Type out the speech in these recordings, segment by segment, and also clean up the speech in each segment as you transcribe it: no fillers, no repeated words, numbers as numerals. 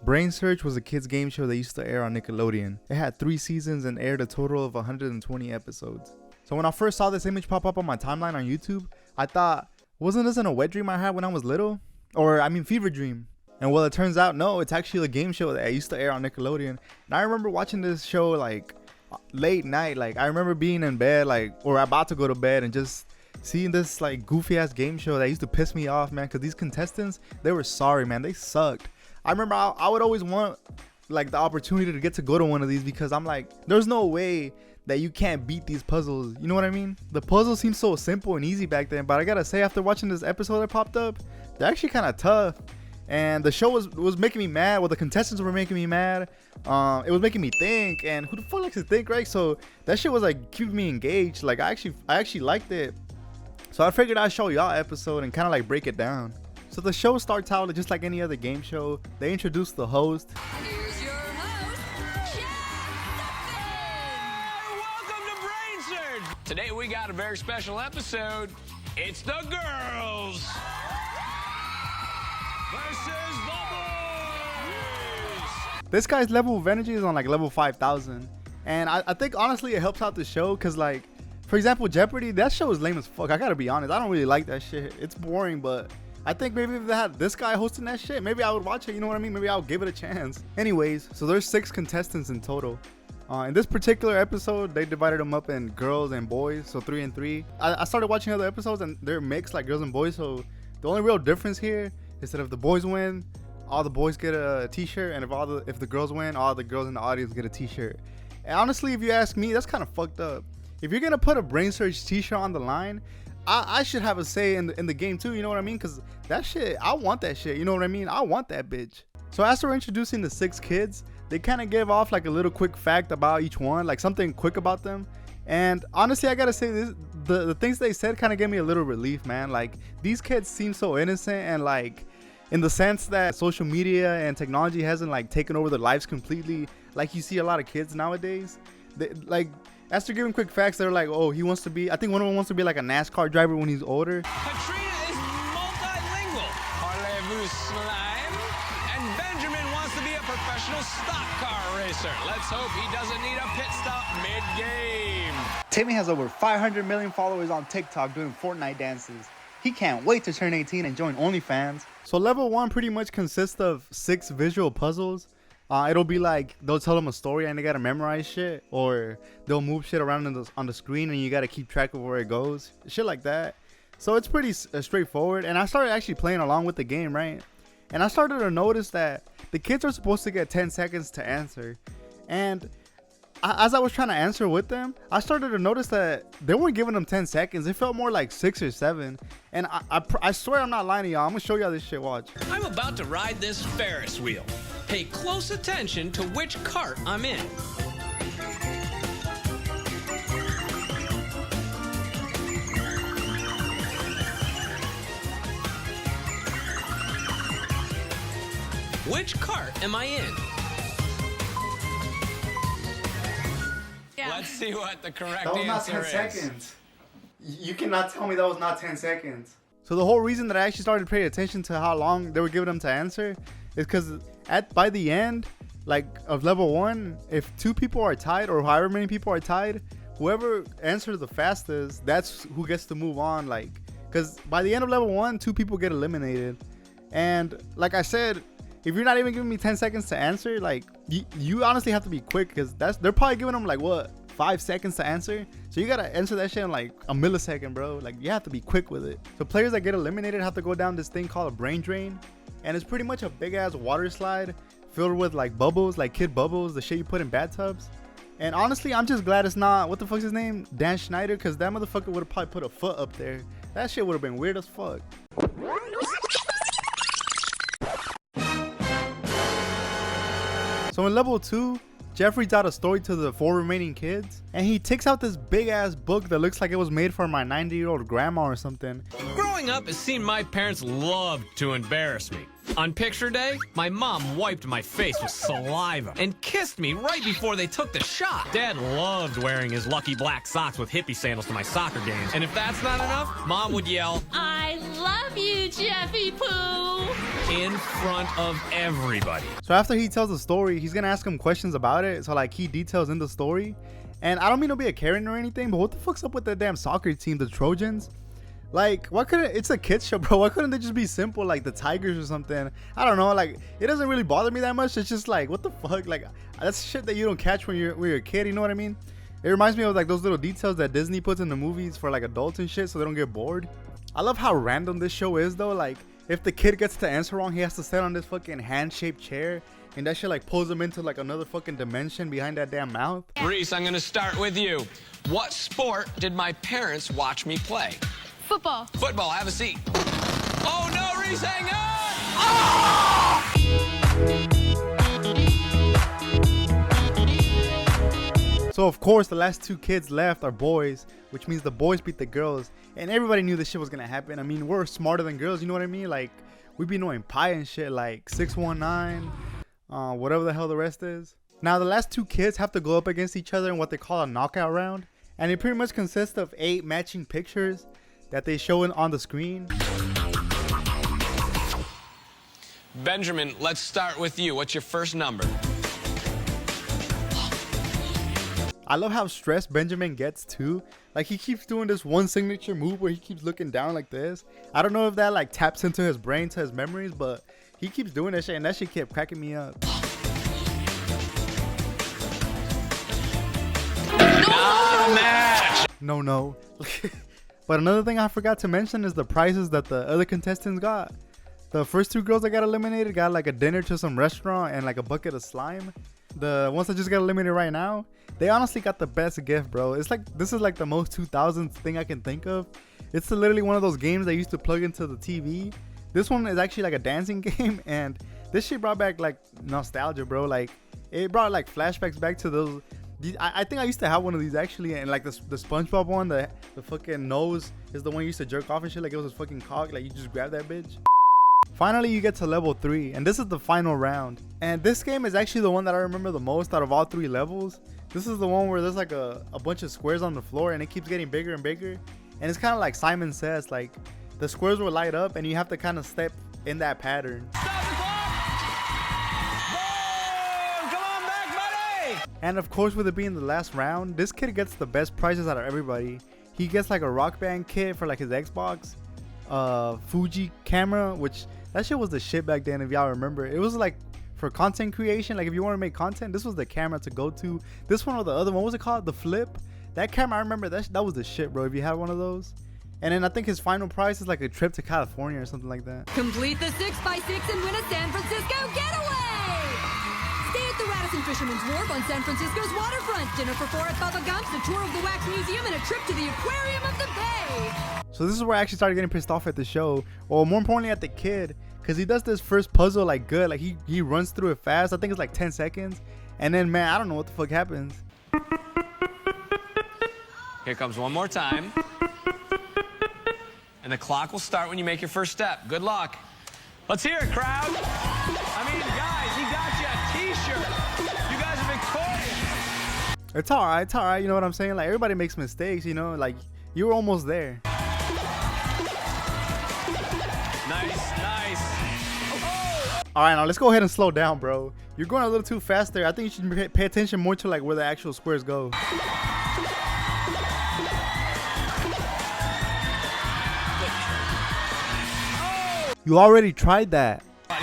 Brain Search was a kids game show that used to air on Nickelodeon. It had 3 seasons and aired a total of 120 episodes. So when I first saw this image pop up on my timeline on YouTube, I thought, wasn't this in a wet dream I had when I was little? Or I mean fever dream. And well, it turns out no, it's actually a game show that used to air on Nickelodeon. And I remember watching this show like late night. Like I remember being in bed or about to go to bed and just seeing this like goofy ass game show that used to piss me off, man, because these contestants, they were sorry, man. They sucked. I remember I would always want like the opportunity to get to go to one of these because I'm like, there's no way that you can't beat these puzzles. You know what I mean? The puzzles seemed so simple and easy back then, but I gotta say, after watching this episode that popped up, they're actually kind of tough. And the show was making me mad. Well, the contestants were making me mad. It was making me think, and who the fuck likes to think, right? So that shit was like keeping me engaged. Like I actually liked it. So I figured I'd show y'all episode and kind of like break it down. So the show starts out just like any other game show. They introduce the host. Here's your host, Welcome to Brain Search. Today we got a very special episode. It's the girls versus the boys. This guy's level of energy is on like level 5,000. And I think honestly it helps out the show because like, for example, Jeopardy, that show is lame as fuck. I gotta be honest. I don't really like that shit. It's boring, but I think maybe if they had this guy hosting that shit, maybe I would watch it. You know what I mean? Maybe I'll give it a chance. Anyways, so there's 6 contestants in total. In this particular episode, they divided them up in girls and boys, so 3 and 3. I started watching other episodes and they're mixed like girls and boys. So the only real difference here is that if the boys win, all the boys get a t-shirt, and if the girls win, all the girls in the audience get a t-shirt. And honestly, if you ask me, that's kind of fucked up. If you're gonna put a Brain Search t-shirt on the line, I should have a say in the game too, you know what I mean? Because that shit, I want that shit, you know what I mean? I want that bitch. So as we're introducing the 6 kids, they kind of give off like a little quick fact about each one, like something quick about them. And honestly, I gotta say this, the things they said kind of gave me a little relief, man. Like these kids seem so innocent, and like in the sense that social media and technology hasn't like taken over their lives completely, like you see a lot of kids nowadays. Like as they're giving quick facts, they're like, oh, he wants to be, I think one of them wants to be like a NASCAR driver when he's older. Katrina is multilingual. Parlez-vous slime? And Benjamin wants to be a professional stock car racer. Let's hope he doesn't need a pit stop mid-game. Timmy has over 500 million followers on TikTok doing Fortnite dances. He can't wait to turn 18 and join OnlyFans. So level 1 pretty much consists of 6 visual puzzles. It'll be like they'll tell them a story and they gotta memorize shit, or they'll move shit around on the screen and you gotta keep track of where it goes, shit like that. So it's pretty straightforward. And I started actually playing along with the game, right? And I started to notice that the kids are supposed to get 10 seconds to answer. And as I was trying to answer with them, I started to notice that they weren't giving them 10 seconds. It felt more like 6 or 7. And I swear I'm not lying to y'all. I'm gonna show y'all this shit. Watch. I'm about to ride this Ferris wheel. Pay close attention to which cart I'm in. Which cart am I in? Yeah. Let's see what the correct That was not answer 10 is. seconds. You cannot tell me that was not 10 seconds. So the whole reason that I actually started paying attention to how long they were giving them to answer is because by the end, like of level 1, if 2 people are tied or however many people are tied, whoever answers the fastest, that's who gets to move on. Like, because by the end of level 1, 2 people get eliminated. And like I said, if you're not even giving me 10 seconds to answer, like you honestly have to be quick, because they're probably giving them like what, 5 seconds to answer. So you gotta answer that shit in like a millisecond, bro. Like you have to be quick with it. So players that get eliminated have to go down this thing called a brain drain, and it's pretty much a big ass water slide filled with like bubbles, like kid bubbles, the shit you put in bathtubs. And honestly, I'm just glad it's not, what the fuck's his name, Dan Schneider, because that motherfucker would have probably put a foot up there. That shit would have been weird as fuck. So in level 2, Jeff reads out a story to the 4 remaining kids, and he takes out this big ass book that looks like it was made for my 90-year-old grandma or something. Growing up, it seemed my parents loved to embarrass me. On picture day, my mom wiped my face with saliva and kissed me right before they took the shot. Dad loved wearing his lucky black socks with hippie sandals to my soccer games. And if that's not enough, Mom would yell, I love you, Jeffy Poo. in front of everybody. So after he tells the story, he's gonna ask him questions about it. So like he details in the story. And I don't mean to be a Karen or anything, but what the fuck's up with that damn soccer team, the Trojans? Like, why couldn't, it's a kids show, bro. Why couldn't they just be simple, like the Tigers or something? I don't know. Like, it doesn't really bother me that much. It's just like, what the fuck? Like, that's shit that you don't catch when you're a kid. You know what I mean? It reminds me of like those little details that Disney puts in the movies for like adults and shit, so they don't get bored. I love how random this show is though. Like, if the kid gets the answer wrong, he has to sit on this fucking hand-shaped chair, and that shit like pulls him into like another fucking dimension behind that damn mouth. Reese, I'm gonna start with you. What sport did my parents watch me play? Football. Football, have a seat. Oh no, Reese, hang on! Oh! So of course the last two kids left are boys, which means the boys beat the girls, and everybody knew this shit was gonna happen. I mean, we're smarter than girls, you know what I mean? Like, we be knowing pi and shit, like 619, whatever the hell the rest is. Now the last two kids have to go up against each other in what they call a knockout round, and it pretty much consists of 8 matching pictures that they show on the screen. Benjamin, let's start with you. What's your first number? I love how stressed Benjamin gets too. Like, he keeps doing this one signature move where he keeps looking down like this. I don't know if that like taps into his brain, to his memories, but he keeps doing that shit, and that shit kept cracking me up. Not a match! No. But another thing I forgot to mention is the prizes that the other contestants got. The first 2 girls that got eliminated got like a dinner to some restaurant and like a bucket of slime. The ones that just got eliminated right now, they honestly got the best gift, bro. It's like, this is like the most 2000s thing I can think of. It's literally one of those games that used to plug into the TV. This one is actually like a dancing game, and this shit brought back like nostalgia, bro. Like, it brought like flashbacks back to those. I think I used to have one of these actually, and like the SpongeBob one, the fucking nose is the one you used to jerk off and shit. Like, it was a fucking cock, like you just grab that bitch. Finally, you get to level 3, and this is the final round. And this game is actually the one that I remember the most out of all 3 levels. This is the one where there's like a bunch of squares on the floor, and it keeps getting bigger and bigger. And it's kind of like Simon Says, like the squares will light up, and you have to kind of step in that pattern. Stop the clock! Boom! Come on back, buddy! And of course, with it being the last round, this kid gets the best prizes out of everybody. He gets like a Rock Band kit for like his Xbox, Fuji camera, which that shit was the shit back then, if y'all remember. It was like for content creation, like if you want to make content, this was the camera to go to. This one or the other one, what was it called? The Flip. That camera, I remember that was the shit, bro, if you had one of those. And then I think his final prize is like a trip to California or something like that. Complete the 6x6 and win a San Francisco getaway! Stay at the Radisson Fisherman's Wharf on San Francisco's waterfront. Dinner for 4 at Bubba Gump's, a tour of the Wax Museum, and a trip to the Aquarium of the Bay. So this is where I actually started getting pissed off at the show, or more importantly at the kid, because he does this first puzzle like good. Like he runs through it fast. I think it's like 10 seconds. And then, man, I don't know what the fuck happens. Here comes one more time. And the clock will start when you make your first step. Good luck. Let's hear it, crowd. I mean, guys, he got you a t-shirt. You guys are victorious. It's alright, you know what I'm saying? Like, everybody makes mistakes, you know? Like, you were almost there. Nice. Alright, now let's go ahead and slow down, bro. You're going a little too fast there. I think you should pay attention more to like where the actual squares go. You already tried that. There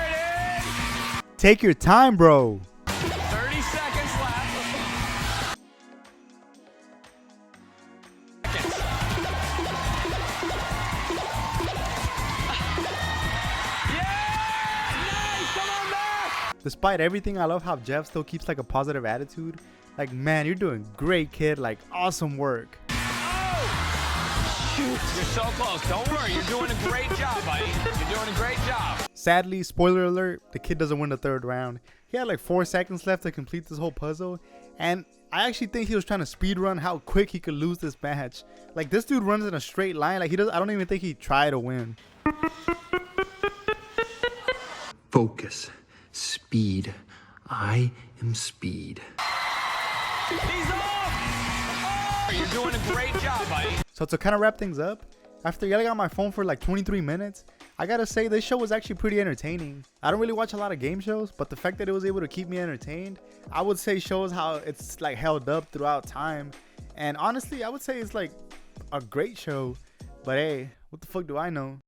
it is. Take your time, bro. 30 seconds left. Nice. Come on back. Despite everything, I love how Jeff still keeps like a positive attitude. Like, man, you're doing great, kid. Like, awesome work. You're so close. Don't worry. You're doing a great job, buddy. You're doing a great job. Sadly, spoiler alert, the kid doesn't win the 3rd round. He had like 4 seconds left to complete this whole puzzle, and I actually think he was trying to speed run how quick he could lose this match. Like, this dude runs in a straight line. Like, I don't even think he tried to win. Focus. Speed. I am speed. He's off. Oh, you're doing a great job, buddy. So to kind of wrap things up, after yelling at my phone for like 23 minutes, I gotta say this show was actually pretty entertaining. I don't really watch a lot of game shows, but the fact that it was able to keep me entertained, I would say shows how it's like held up throughout time. And honestly, I would say it's like a great show. But hey, what the fuck do I know?